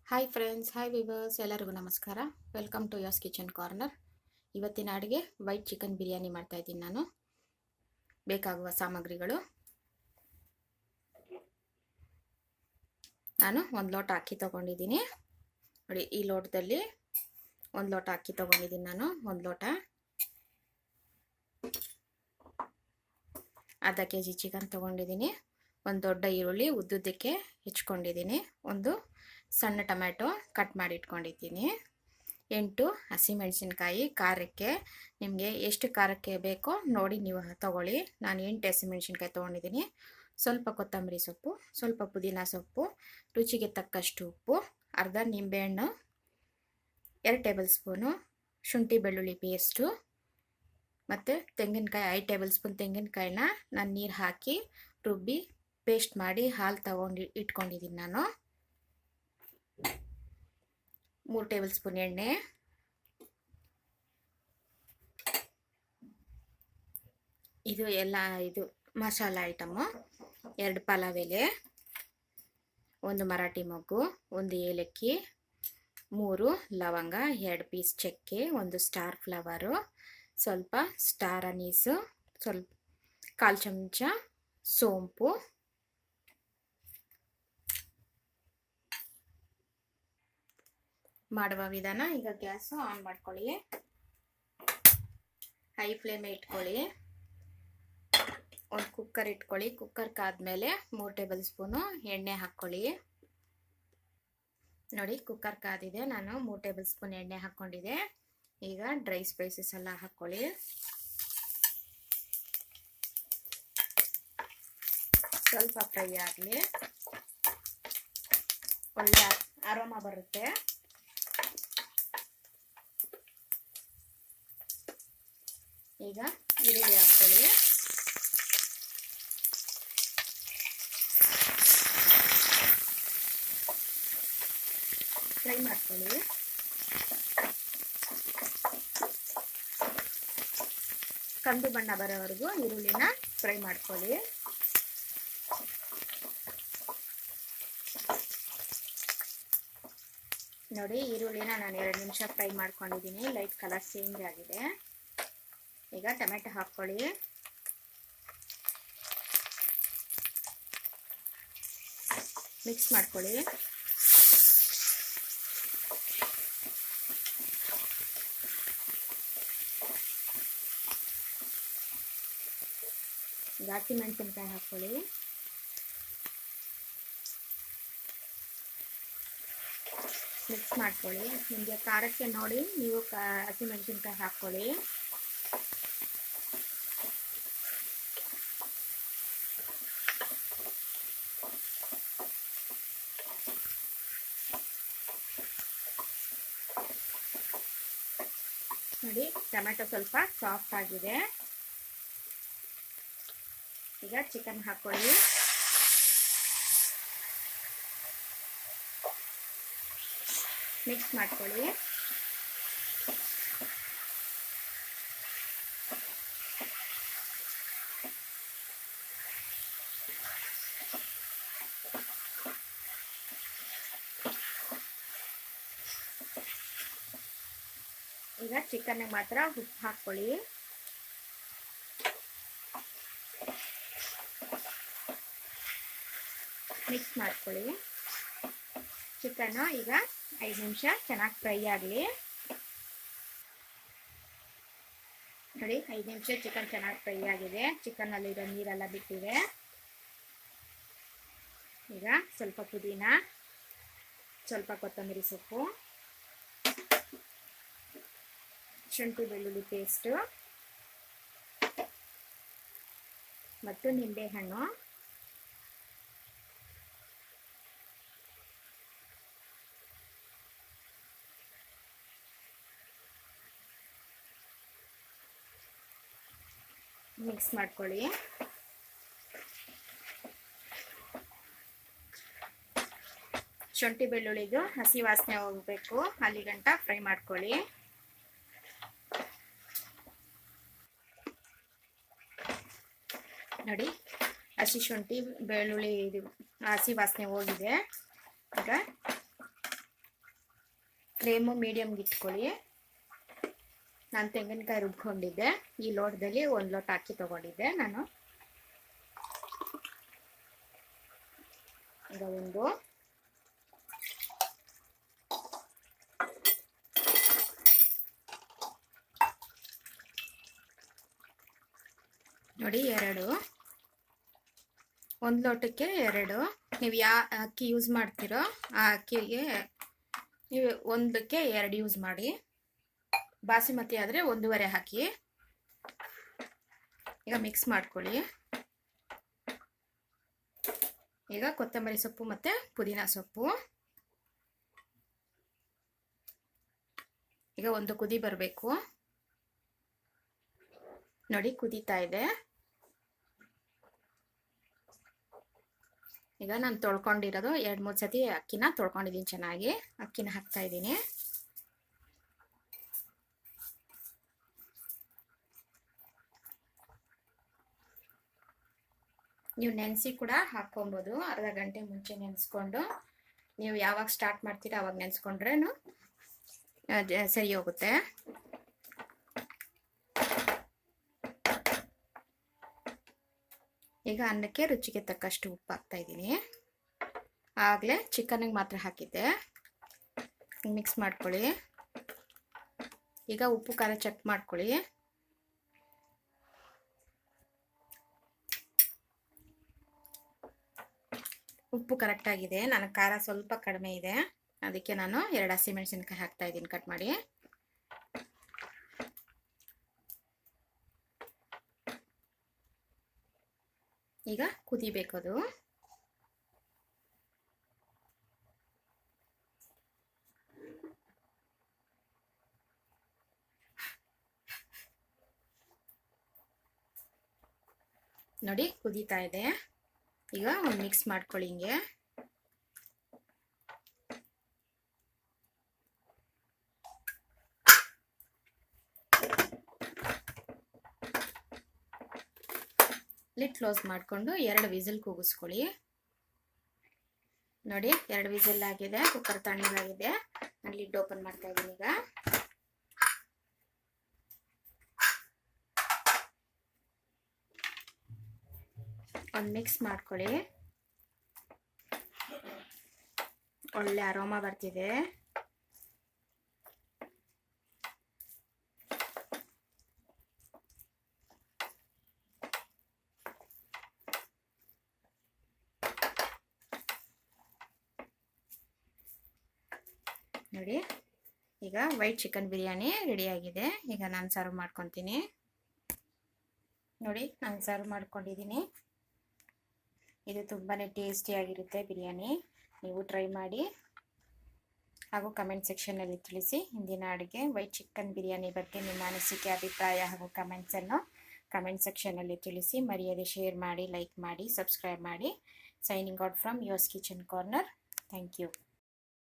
Hi friends, hi viewers, ಎಲ್ಲರಿಗೂ ನಮಸ್ಕಾರ. Welcome to yours kitchen corner. ಇವತ್ತಿನ ಅಡುಗೆ ವೈಟ್ ಚಿಕನ್ ಬಿರಿಯಾನಿ ಮಾಡ್ತಾ ಇದ್ದೀನಿ. ಬೇಕಾಗುವ ಸಾಮಗ್ರಿಗಳು: ನಾನು 1 ಲೋಟ ಅಕ್ಕಿ ತೊಗೊಂಡಿದ್ದೀನಿ. ನೋಡಿ, ಈ ಲೋಟದಲ್ಲಿ 1 ಲೋಟ ಅಕ್ಕಿ ತೊಗೊಂಡಿದ್ದೀನಿ. ನಾನು 1 ಲೋಟ, ಅರ್ಧ kg ಚಿಕನ್ ತೊಗೊಂಡಿದ್ದೀನಿ. ಒಂದು ದೊಡ್ಡ ಈರುಳ್ಳಿ ಉದ್ದುದ್ದಕ್ಕೆ ಹೆಚ್ಕೊಂಡಿದ್ದೀನಿ. ಒಂದು ಸಣ್ಣ ಟೊಮ್ಯಾಟೊ ಕಟ್ ಮಾಡಿ ಇಟ್ಕೊಂಡಿದ್ದೀನಿ. 8 ಹಸಿಮೆಣಸಿನ್ಕಾಯಿ, ಖಾರಕ್ಕೆ ನಿಮಗೆ ಎಷ್ಟು ಖಾರಕ್ಕೆ ಬೇಕೋ ನೋಡಿ ನೀವು ತಗೊಳ್ಳಿ. ನಾನು 8 ಹಸಿಮೆಣಸಿನ್ಕಾಯಿ ತೊಗೊಂಡಿದ್ದೀನಿ. ಸ್ವಲ್ಪ ಕೊತ್ತಂಬರಿ ಸೊಪ್ಪು, ಸ್ವಲ್ಪ ಪುದೀನ ಸೊಪ್ಪು, ರುಚಿಗೆ ತಕ್ಕಷ್ಟು ಉಪ್ಪು, ಅರ್ಧ ನಿಂಬೆಹಣ್ಣು, 2 ಟೇಬಲ್ ಸ್ಪೂನು ಶುಂಠಿ ಬೆಳ್ಳುಳ್ಳಿ ಪೇಸ್ಟು, ಮತ್ತು ತೆಂಗಿನಕಾಯಿ 5 ಟೇಬಲ್ ಸ್ಪೂನ್ ತೆಂಗಿನಕಾಯಿನ ನಾನು ನೀರು ಹಾಕಿ ರುಬ್ಬಿ ಪೇಸ್ಟ್ ಮಾಡಿ ಹಾಲು ತಗೊಂಡು ಇಟ್ಕೊಂಡಿದ್ದೀನಿ. ನಾನು 3 ಟೇಬಲ್ ಸ್ಪೂನ್ ಎಣ್ಣೆ, ಇದು ಮಸಾಲ ಐಟಮು: 2 ಪಲಾವ್ ಎಲೆ, 1 ಮರಾಠಿ ಮೊಗ್ಗು, 1 ಏಲಕ್ಕಿ, 3 ಲವಂಗ, 2 ಪೀಸ್ ಚಕ್ಕೆ, 1 ಸ್ಟಾರ್ ಫ್ಲವರು, ಸ್ವಲ್ಪ ಸ್ಟಾರ್ ಅನೀಸು, ಸ್ವಲ್ಪ 1/4 ಚಮಚ ಸೋಂಪು. ಮಾಡುವ ವಿಧಾನ: ಈಗ ಗ್ಯಾಸು ಆನ್ ಮಾಡ್ಕೊಳ್ಳಿ, ಹೈ ಫ್ಲೇಮೇ ಇಟ್ಕೊಳ್ಳಿ, ಒಂದು ಕುಕ್ಕರ್ ಇಟ್ಕೊಳ್ಳಿ. ಕುಕ್ಕರ್ ಕಾದ್ಮೇಲೆ 3 ಟೇಬಲ್ ಸ್ಪೂನು ಎಣ್ಣೆ ಹಾಕ್ಕೊಳ್ಳಿ. ನೋಡಿ, ಕುಕ್ಕರ್ ಕಾದಿದೆ. ನಾನು 3 ಟೇಬಲ್ ಸ್ಪೂನ್ ಎಣ್ಣೆ ಹಾಕ್ಕೊಂಡಿದ್ದೆ. ಈಗ ಡ್ರೈ ಸ್ಪೈಸಸ್ ಎಲ್ಲ ಹಾಕ್ಕೊಳ್ಳಿ. ಸ್ವಲ್ಪ ಫ್ರೈ ಆಗಲಿ, ಒಳ್ಳೆ ಅರೋಮ ಬರುತ್ತೆ. ಈಗ ಈರುಳ್ಳಿ ಹಾಕ್ಕೊಳ್ಳಿ. ಫ್ರೈ ಮಾಡ್ಕೊಳ್ಳಿ. ಕಂದು ಬಣ್ಣ ಬರೋವರೆಗೂ ಈರುಳ್ಳಿನ ಫ್ರೈ ಮಾಡ್ಕೊಳ್ಳಿ. ನೋಡಿ, ಈರುಳ್ಳಿನ ನಾನು 2 ನಿಮಿಷ ಫ್ರೈ ಮಾಡ್ಕೊಂಡಿದ್ದೀನಿ. ಲೈಟ್ ಕಲರ್ ಚೇಂಜ್ ಆಗಿದೆ. ಈಗ ಟೊಮೆಟೊ ಹಾಕ್ಕೊಳ್ಳಿ. ಮಿಕ್ಸ್ ಮಾಡ್ಕೊಳ್ಳಿ. ಹಸಿಮೆಣಸಿನ್ಕಾಯಿ ಹಾಕ್ಕೊಳ್ಳಿ. ಮಿಕ್ಸ್ ಮಾಡ್ಕೊಳ್ಳಿ. ನಿಮಗೆ ಖಾರಕ್ಕೆ ನೋಡಿ ನೀವು ಹಸಿಮೆಣಸಿನ್ಕಾಯಿ ಹಾಕ್ಕೊಳ್ಳಿ. ನೋಡಿ, ಟೊಮೆಟೊ ಸ್ವಲ್ಪ ಸಾಫ್ಟ್ ಆಗಿದೆ. ಈಗ ಚಿಕನ್ ಹಾಕ್ಕೊಳ್ಳಿ. ಮಿಕ್ಸ್ ಮಾಡ್ಕೊಳ್ಳಿ. ಈಗ ಚಿಕನ್ಗೆ ಮಾತ್ರ ಉಪ್ಪು ಹಾಕ್ಕೊಳ್ಳಿ. ಮಿಕ್ಸ್ ಮಾಡ್ಕೊಳ್ಳಿ. ಚಿಕನ್ನು ಈಗ 5 ನಿಮಿಷ ಚೆನ್ನಾಗಿ ಫ್ರೈ ಆಗಲಿ. ನೋಡಿ, 5 ನಿಮಿಷ ಚಿಕನ್ ಚೆನ್ನಾಗಿ ಫ್ರೈ ಆಗಿದೆ. ಚಿಕನ್ನಲ್ಲಿರೋ ನೀರೆಲ್ಲ ಬಿಟ್ಟಿದೆ. ಈಗ ಸ್ವಲ್ಪ ಪುದೀನ, ಸ್ವಲ್ಪ ಕೊತ್ತಂಬರಿ ಸೊಪ್ಪು, ಶುಂಠಿ ಬೆಳ್ಳುಳ್ಳಿ ಪೇಸ್ಟು ಮತ್ತು ನಿಂಬೆಹಣ್ಣು, ಮಿಕ್ಸ್ ಮಾಡ್ಕೊಳ್ಳಿ. ಶುಂಠಿ ಬೆಳ್ಳುಳ್ಳಿದು ಹಸಿ ವಾಸನೆ ಹೋಗಬೇಕು, ಅಲ್ಲಿ ಗಂಟ ಫ್ರೈ ಮಾಡ್ಕೊಳ್ಳಿ. ನೋಡಿ, ಹಸಿ ಶುಂಠಿ ಬೆಳ್ಳುಳ್ಳಿ ಇದು ಹಸಿ ವಾಸನೆ ಹೋಗಿದೆ. ಈಗ ಫ್ಲೇಮು ಮೀಡಿಯಮ್ಗೆ ಇಟ್ಕೊಳ್ಳಿ. ನಾನು ತೆಂಗಿನಕಾಯಿ ರುಬ್ಕೊಂಡಿದ್ದೆ, ಈ ಲೋಟದಲ್ಲಿ 1 ಲೋಟ ಅಕ್ಕಿ ತೊಗೊಂಡಿದ್ದೆ ನಾನು. ಈಗ ನೋಡಿ 2, 1 ಲೋಟಕ್ಕೆ 2. ನೀವು ಯಾವ ಅಕ್ಕಿ ಯೂಸ್ ಮಾಡ್ತೀರೋ ಆ ಅಕ್ಕಿಗೆ ನೀವು 1ಕ್ಕೆ 2 ಯೂಸ್ ಮಾಡಿ. ಬಾಸುಮತಿ ಆದರೆ 1.5 ಹಾಕಿ. ಈಗ ಮಿಕ್ಸ್ ಮಾಡ್ಕೊಳ್ಳಿ. ಈಗ ಕೊತ್ತಂಬರಿ ಸೊಪ್ಪು ಮತ್ತು ಪುದೀನ ಸೊಪ್ಪು. ಈಗ ಒಂದು ಕುದಿ ಬರಬೇಕು. ನೋಡಿ ಕುದೀತಾ ಇದೆ. ಈಗ ನಾನು ತೊಳ್ಕೊಂಡಿರೋದು 2-3 ಸತಿ ಅಕ್ಕಿನ ತೊಳ್ಕೊಂಡಿದ್ದೀನಿ ಚೆನ್ನಾಗಿ. ಅಕ್ಕಿನ ಹಾಕ್ತಾ ಇದ್ದೀನಿ. ನೀವು ನೆನೆಸಿ ಕೂಡ ಹಾಕ್ಕೊಬೋದು. ಅರ್ಧ ಗಂಟೆ ಮುಂಚೆ ನೆನೆಸ್ಕೊಂಡು ನೀವು ಯಾವಾಗ ಸ್ಟಾರ್ಟ್ ಮಾಡ್ತೀರಾ ಅವಾಗ ನೆನೆಸ್ಕೊಂಡ್ರೇನು ಸರಿ ಹೋಗುತ್ತೆ. ಈಗ ಅನ್ನಕ್ಕೆ ರುಚಿಗೆ ತಕ್ಕಷ್ಟು ಉಪ್ಪು ಹಾಕ್ತಾ ಇದ್ದೀನಿ. ಆಗಲೇ ಚಿಕನ್ನಿಗೆ ಮಾತ್ರ ಹಾಕಿದ್ದೆ. ಮಿಕ್ಸ್ ಮಾಡ್ಕೊಳ್ಳಿ. ಈಗ ಉಪ್ಪು ಖಾರ ಚೆಕ್ ಮಾಡ್ಕೊಳ್ಳಿ. ಉಪ್ಪು ಕರೆಕ್ಟಾಗಿದೆ. ನನಗೆ ಖಾರ ಸ್ವಲ್ಪ ಕಡಿಮೆ ಇದೆ, ಅದಕ್ಕೆ ನಾನು 2 ಹಸಿಮೆಣಸಿನ್ಕಾಯಿ ಹಾಕ್ತಾ ಇದ್ದೀನಿ ಕಟ್ ಮಾಡಿ. ಈಗ ಕುದಿಬೇಕದು. ನೋಡಿ ಕುದೀತಾ ಇದೆ. ಈಗ ಒಂದು ಮಿಕ್ಸ್ ಮಾಡ್ಕೊಳ್ಳಿ. ಹಿಂಗೆ ಲಿಡ್ ಕ್ಲೋಸ್ ಮಾಡಿಕೊಂಡು 2 ವಿಸಿಲ್ ಕೂಗಿಸ್ಕೊಳ್ಳಿ. ನೋಡಿ 2 ವಿಸಿಲ್ ಆಗಿದೆ. ಕುಕ್ಕರ್ ತಣ್ಣಗಾಗಿದೆ. ನಾನು ಲಿಡ್ ಓಪನ್ ಮಾಡ್ತಾ ಇದ್ದೀನಿ. ಈಗ ಒಂದು ಮಿಕ್ಸ್ ಮಾಡ್ಕೊಳ್ಳಿ. ಒಳ್ಳೆ ಅರೋಮಾ ಬರ್ತಿದೆ. ನೋಡಿ ಈಗ ವೈಟ್ ಚಿಕನ್ ಬಿರಿಯಾನಿ ರೆಡಿಯಾಗಿದೆ. ಈಗ ನಾನು ಸರ್ವ್ ಮಾಡ್ಕೊತೀನಿ. ನೋಡಿ ನಾನು ಸರ್ವ್ ಮಾಡ್ಕೊಂಡಿದ್ದೀನಿ. ಇದು ತುಂಬಾ ಟೇಸ್ಟಿಯಾಗಿರುತ್ತೆ ಬಿರಿಯಾನಿ. ನೀವು ಟ್ರೈ ಮಾಡಿ ಹಾಗೂ ಕಮೆಂಟ್ ಸೆಕ್ಷನಲ್ಲಿ ತಿಳಿಸಿ. ಇಂದಿನ ಅಡುಗೆ ವೈಟ್ ಚಿಕನ್ ಬಿರಿಯಾನಿ ಬಗ್ಗೆ ನಿಮ್ಮ ಅನಿಸಿಕೆ, ಅಭಿಪ್ರಾಯ ಹಾಗೂ ಕಮೆಂಟ್ಸನ್ನು ಕಮೆಂಟ್ ಸೆಕ್ಷನಲ್ಲಿ ತಿಳಿಸಿ. ಮರೆಯದೆ ಶೇರ್ ಮಾಡಿ, ಲೈಕ್ ಮಾಡಿ, ಸಬ್ಸ್ಕ್ರೈಬ್ ಮಾಡಿ. Signing out from yours kitchen corner. Thank you.